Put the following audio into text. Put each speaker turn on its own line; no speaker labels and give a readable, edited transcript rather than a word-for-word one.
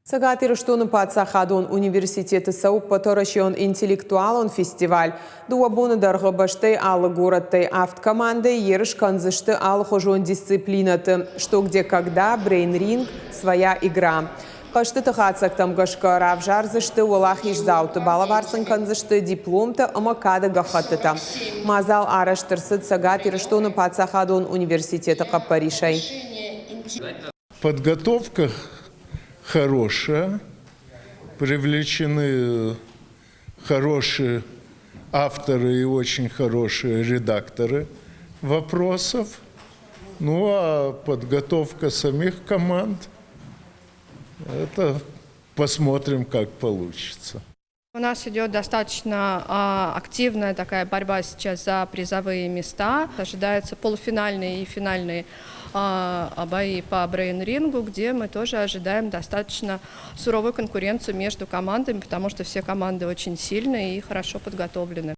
Сагатыр штуну патсахадун университеты саук поторащен интеллектуалон фестиваль. Дуабуны дарғы баштай алы городтай авткоманды ерыш канзышты алы хожон дисциплинаты. Что где когда, брейн-ринг, своя игра. Қашты тұхатсақ тамғашқа равжар зышты олақ еш зауты балаварсын канзышты дипломты ымакады ғақаттыта. Мазал араштырсыд Сагатыр штуну патсахадун университеты қаппаришай.
Подготовка хорошая, привлечены хорошие авторы и очень хорошие редакторы вопросов. Ну а подготовка самих команд, это посмотрим, как получится.
У нас идет достаточно активная такая борьба сейчас за призовые места. Ожидаются полуфинальные и финальные бои по брейн-рингу, где мы тоже ожидаем достаточно суровую конкуренцию между командами, потому что все команды очень сильные и хорошо подготовлены.